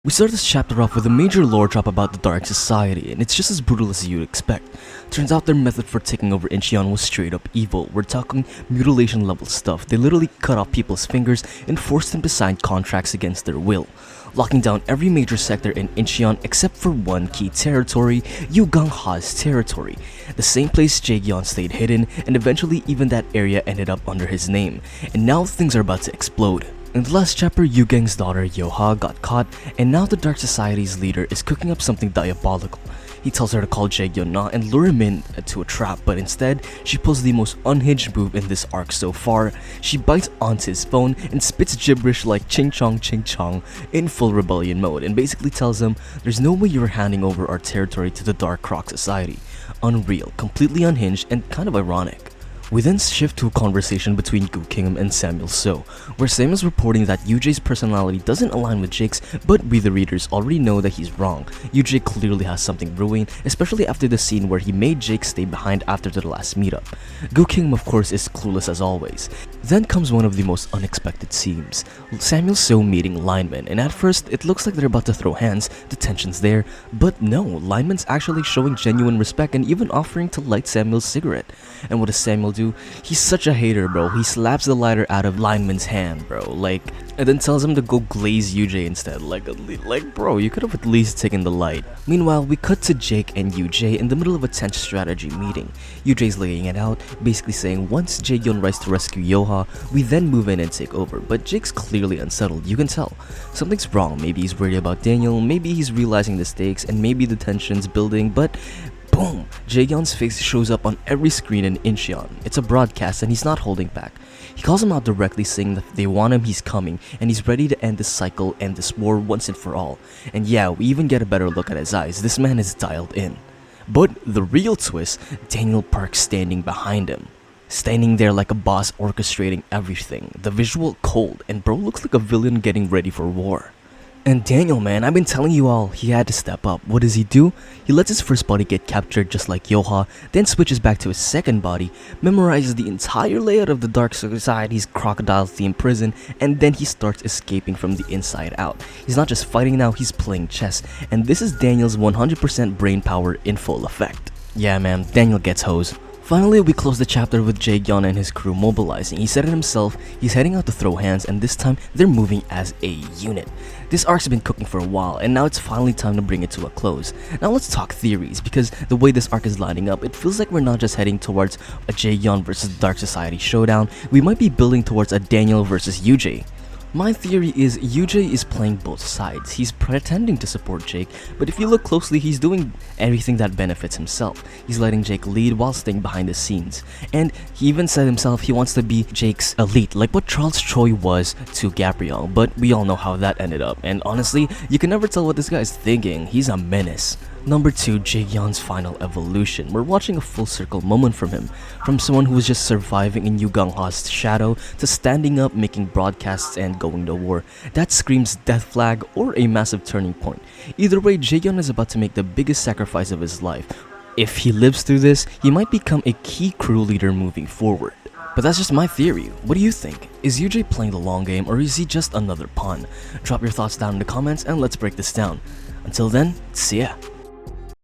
We start this chapter off with a major lore drop about the Dark Society, and it's just as brutal as you'd expect. Turns out their method for taking over Incheon was straight up evil. We're talking mutilation level stuff. They literally cut off people's fingers and forced them to sign contracts against their will, locking down every major sector in Incheon except for one key territory, Yujae's territory, the same place Jaegyeon stayed hidden, and eventually even that area ended up under his name. And now things are about to explode. In the last chapter, Yujae's daughter Yujae got caught, and now the Dark Society's leader is cooking up something diabolical. He tells her to call Jaegyeon and lure him into a trap, but instead, she pulls the most unhinged move in this arc so far. She bites onto his phone and spits gibberish like ching chong in full rebellion mode, and basically tells him, "There's no way you're handing over our territory to the Dark Croc Society." Unreal, completely unhinged, and kind of ironic. We then shift to a conversation between Lookism and Samuel So, where Sam is reporting that Yujae's personality doesn't align with Jake's, but we the readers already know that he's wrong. Yujae clearly has something brewing, especially after the scene where he made Jake stay behind after the last meetup. Lookism of course is clueless as always. Then comes one of the most unexpected scenes, Samuel So meeting Lineman, and at first it looks like they're about to throw hands, the tension's there, but no, Lineman's actually showing genuine respect and even offering to light Samuel's cigarette. And what does Samuel do? He's such a hater, bro. He slaps the lighter out of Lineman's hand, bro, and then tells him to go glaze Yujae instead. Like bro, you could have at least taken the light. Meanwhile, we cut to Jake and Yujae in the middle of a tense strategy meeting. Yujae's laying it out, basically saying once Jaegyeon rise to rescue Yujae, we then move in and take over, but Jake's clearly unsettled, you can tell. Something's wrong, maybe he's worried about Daniel, maybe he's realizing the stakes, and maybe the tension's building, but boom! Jaegyeon's face shows up on every screen in Incheon. It's a broadcast and he's not holding back. He calls him out directly, saying that if they want him, he's coming, and he's ready to end this cycle and this war once and for all. And yeah, we even get a better look at his eyes. This man is dialed in. But the real twist, Daniel Park standing behind him. Standing there like a boss orchestrating everything. The visual cold, and bro looks like a villain getting ready for war. And Daniel, man, I've been telling you all, he had to step up. What does he do? He lets his first body get captured just like Yujae, then switches back to his second body, memorizes the entire layout of the Dark Society's crocodile-themed prison, and then he starts escaping from the inside out. He's not just fighting now, he's playing chess, and this is Daniel's 100% brain power in full effect. Yeah man, Daniel gets hose. Finally, we close the chapter with Jaegyeon and his crew mobilizing. He said it himself, he's heading out to throw hands, and this time they're moving as a unit. This arc's been cooking for a while, and now it's finally time to bring it to a close. Now let's talk theories, because the way this arc is lining up, it feels like we're not just heading towards a Jaegyeon versus Dark Society showdown, we might be building towards a Daniel versus Yujae. My theory is Yujae is playing both sides. He's pretending to support Jake, but if you look closely, he's doing everything that benefits himself. He's letting Jake lead while staying behind the scenes. And he even said himself he wants to be Jake's elite, like what Charles Choi was to Gabriel, but we all know how that ended up. And honestly, you can never tell what this guy's thinking. He's a menace. Number 2, Jaegyeon's final evolution. We're watching a full circle moment from him. From someone who was just surviving in Yujae's shadow to standing up, making broadcasts, and going to war. That screams death flag or a massive turning point. Either way, Jaegyeon is about to make the biggest sacrifice of his life. If he lives through this, he might become a key crew leader moving forward. But that's just my theory. What do you think? Is Yujae playing the long game, or is he just another pawn? Drop your thoughts down in the comments and let's break this down. Until then, see ya.